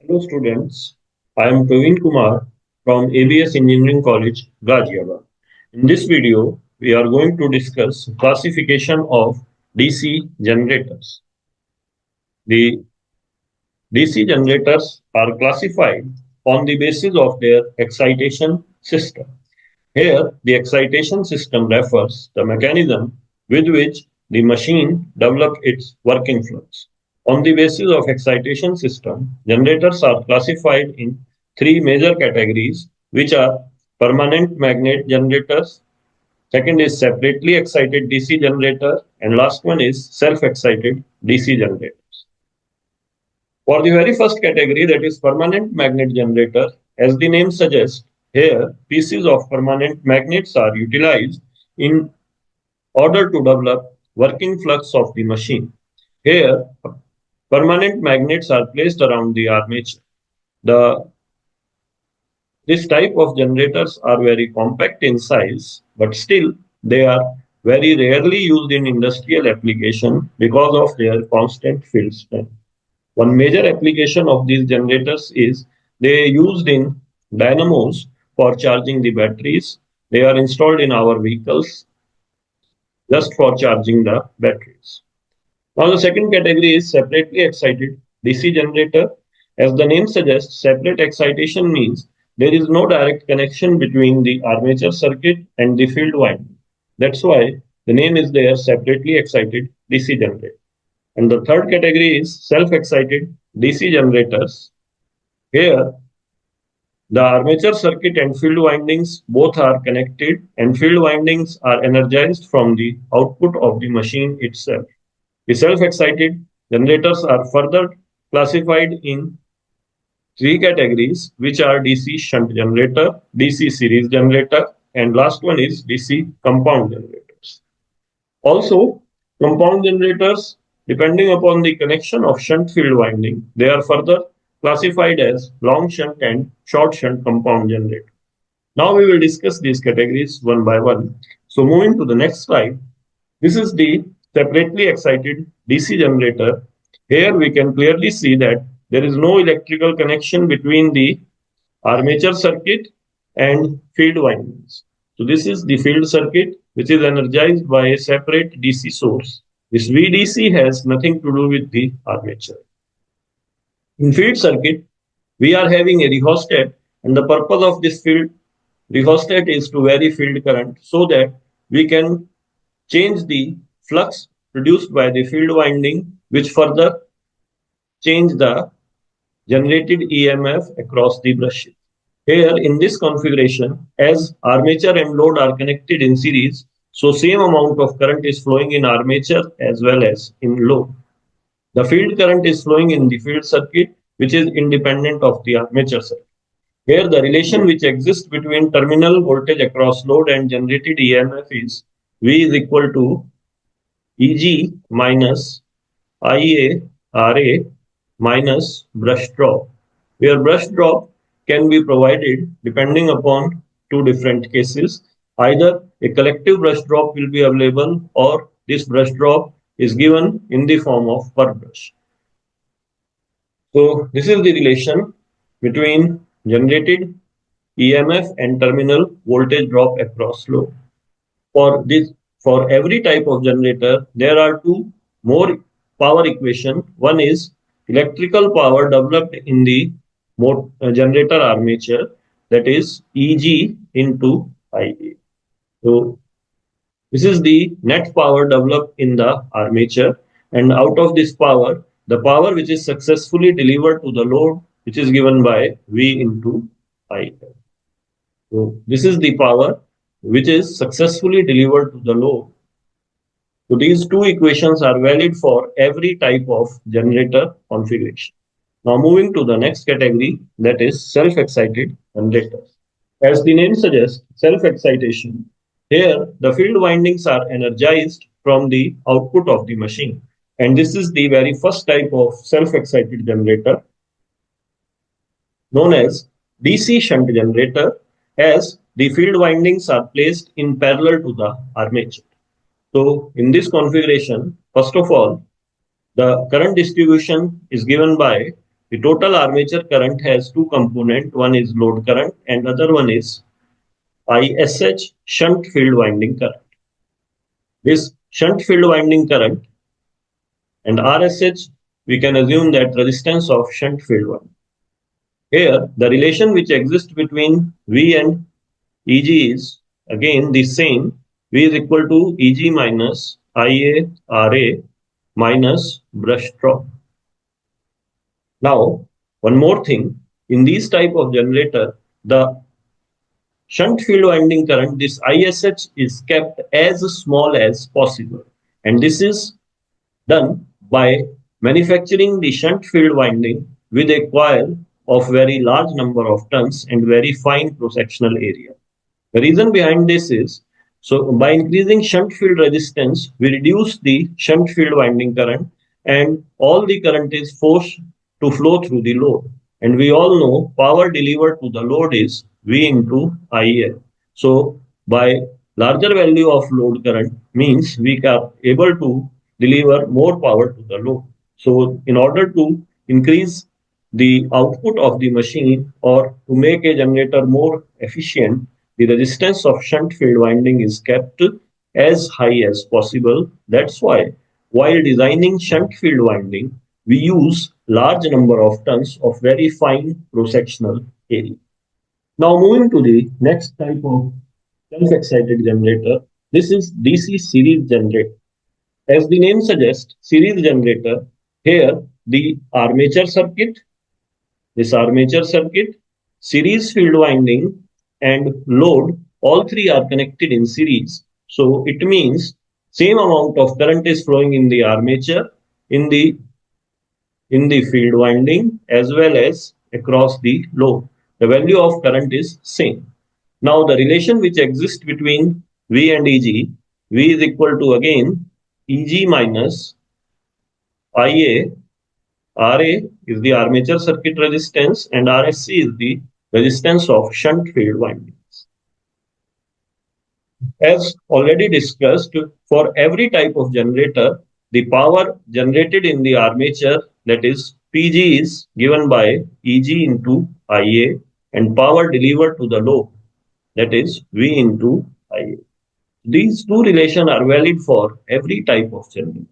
Hello students, I am Praveen Kumar from ABS Engineering College, Ghaziabad. In this video, we are going to discuss classification of DC generators. The DC generators are classified on the basis of their excitation system. Here, the excitation system refers the mechanism with which the machine develops its working flux. On the basis of excitation system, generators are classified in three major categories, which are permanent magnet generators, second is separately excited DC generator, and last one is self-excited DC generators. For the very first category, that is permanent magnet generator, as the name suggests, here pieces of permanent magnets are utilized in order to develop working flux of the machine. Here, permanent magnets are placed around the armature. The this type of generators are very compact in size, but still they are very rarely used in industrial application because of their constant field strength. One major application of these generators is they are used in dynamos for charging the batteries. They are installed in our vehicles just for charging the batteries. Now the second category is separately excited DC generator. As the name suggests, separate excitation means there is no direct connection between the armature circuit and the field winding. That's why the name is there, separately excited DC generator. And the third category is self-excited DC generators. Here, the armature circuit and field windings both are connected, and field windings are energized from the output of the machine itself. The self-excited generators are further classified in three categories, which are DC shunt generator, DC series generator, and last one is DC compound generators. Also, compound generators, depending upon the connection of shunt field winding, they are further classified as long shunt and short shunt compound generator. Now we will discuss these categories one by one. So moving to the next slide, this is the separately excited DC generator. Here we can clearly see that there is no electrical connection between the armature circuit and field windings. So this is the field circuit which is energized by a separate DC source. This VDC has nothing to do with the armature. In field circuit, we are having a rheostat, and the purpose of this field rheostat is to vary field current so that we can change the flux produced by the field winding, which further change the generated EMF across the brushes. Here in this configuration, as armature and load are connected in series, so same amount of current is flowing in armature as well as in load. The field current is flowing in the field circuit, which is independent of the armature circuit. Here the relation which exists between terminal voltage across load and generated EMF is V is equal to Eg minus Ia Ra minus brush drop, where brush drop can be provided depending upon two different cases. Either a collective brush drop will be available, or this brush drop is given in the form of per brush. So this is the relation between generated EMF and terminal voltage drop across load. For every type of generator, there are two more power equation. One is electrical power developed in the generator armature, that is Eg into Ia. So this is the net power developed in the armature, and out of this power, the power which is successfully delivered to the load, which is given by V into I. So this is the power which is successfully delivered to the load. So these two equations are valid for every type of generator configuration. Now moving to the next category, that is self-excited generators. As the name suggests, self-excitation. Here the field windings are energized from the output of the machine. And this is the very first type of self-excited generator, known as DC shunt generator, as the field windings are placed in parallel to the armature. So in this configuration, first of all, the current distribution is given by the total armature current has two components. One is load current and other one is ISH, shunt field winding current. This shunt field winding current and RSH, we can assume that resistance of shunt field winding. Here, the relation which exists between V and EG is again the same. V is equal to EG minus IA RA minus brush drop. Now, one more thing, in these type of generator, the shunt field winding current, this ISH is kept as small as possible. And this is done by manufacturing the shunt field winding with a coil of very large number of turns and very fine cross-sectional area. The reason behind this is, so by increasing shunt field resistance, we reduce the shunt field winding current and all the current is forced to flow through the load. And we all know power delivered to the load is V into IL. So by larger value of load current means we are able to deliver more power to the load. So in order to increase the output of the machine or to make a generator more efficient, the resistance of shunt field winding is kept as high as possible. That's why while designing shunt field winding, we use large number of turns of very fine cross-sectional area. Now moving to the next type of self-excited generator, this is DC series generator. As the name suggests, series generator, here the armature circuit, this armature circuit, series field winding and load, all three are connected in series. So it means same amount of current is flowing in the armature, in the field winding as well as across the load. The value of current is same. Now the relation which exists between V and EG, V is equal to again EG minus IA, RA is the armature circuit resistance and RSC is the resistance of shunt field windings. As already discussed, for every type of generator, the power generated in the armature, that is PG, is given by EG into IA and power delivered to the load, that is V into IA. These two relations are valid for every type of generator.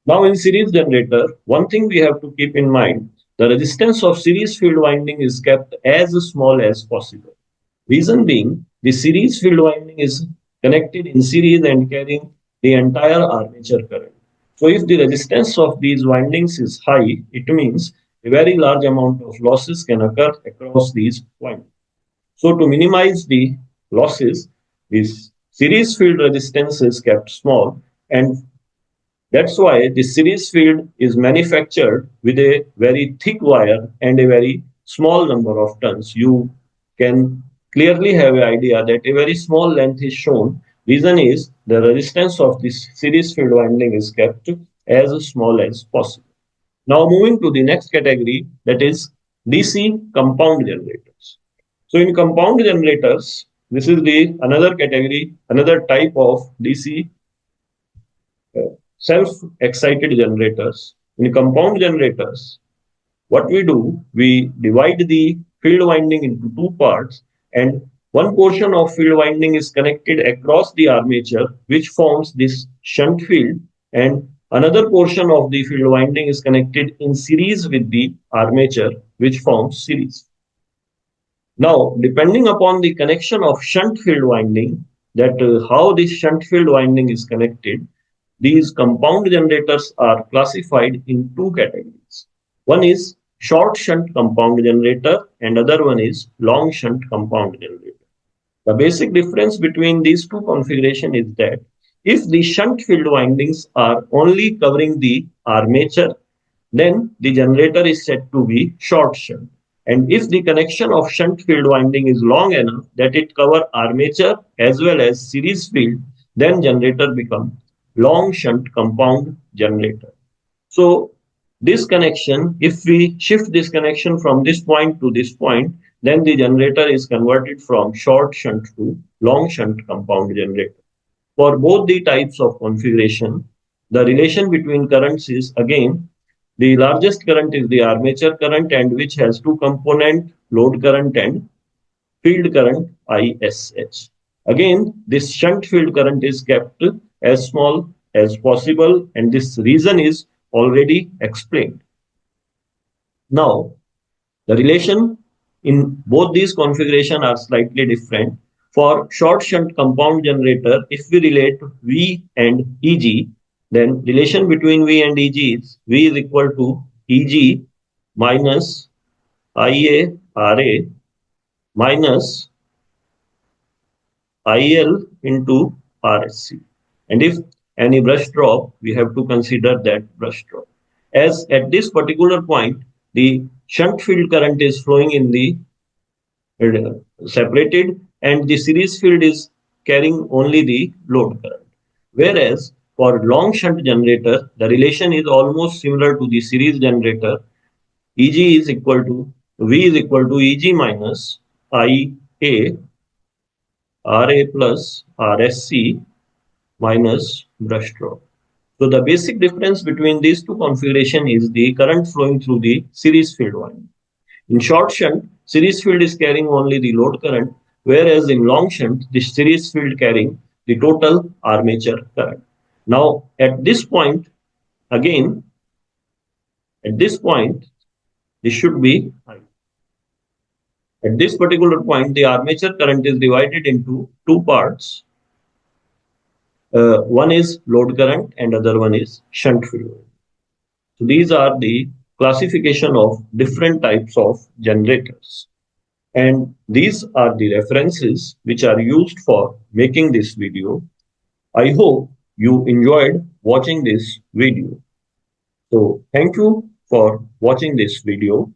Now in series generator, one thing we have to keep in mind, the resistance of series field winding is kept as small as possible. Reason being, the series field winding is connected in series and carrying the entire armature current. So if the resistance of these windings is high, it means a very large amount of losses can occur across these windings. So to minimize the losses, this series field resistance is kept small, and that's why the series field is manufactured with a very thick wire and a very small number of turns. You can clearly have an idea that a very small length is shown. Reason is the resistance of this series field winding is kept as small as possible. Now moving to the next category, that is DC compound generators. So in compound generators, this is the another category, another type of DC self-excited generators. In compound generators, what we do, we divide the field winding into two parts, and one portion of field winding is connected across the armature, which forms this shunt field, and another portion of the field winding is connected in series with the armature, which forms series. Now, depending upon the connection of shunt field winding, that how this shunt field winding is connected, these compound generators are classified in two categories. One is short shunt compound generator and other one is long shunt compound generator. The basic difference between these two configurations is that if the shunt field windings are only covering the armature, then the generator is said to be short shunt. And if the connection of shunt field winding is long enough that it cover armature as well as series field, then generator becomes long shunt compound generator. So this connection, if we shift this connection from this point to this point, then the generator is converted from short shunt to long shunt compound generator. For both the types of configuration, the relation between currents is again The largest current is the armature current, and which has two components, load current and field current ISH. Again, this shunt field current is kept as small as possible, and this reason is already explained. Now, the relation in both these configurations are slightly different. For short shunt compound generator, if we relate V and EG, then relation between V and EG is V is equal to EG minus IA RA minus IL into RSC. And if any brush drop, we have to consider that brush drop. As at this particular point, the shunt field current is flowing in the separated, and the series field is carrying only the load current. Whereas for long shunt generator, the relation is almost similar to the series generator. EG is equal to V is equal to EG minus IA RA plus RSC minus brush drop. So the basic difference between these two configurations is the current flowing through the series field winding. In short shunt, series field is carrying only the load current, whereas in long shunt, the series field carrying the total armature current. Now, at this point, again, at this point, this should be high. At this particular point, the armature current is divided into two parts. One is load current and other one is shunt field. So these are the classification of different types of generators. And these are the references which are used for making this video. I hope you enjoyed watching this video. So thank you for watching this video.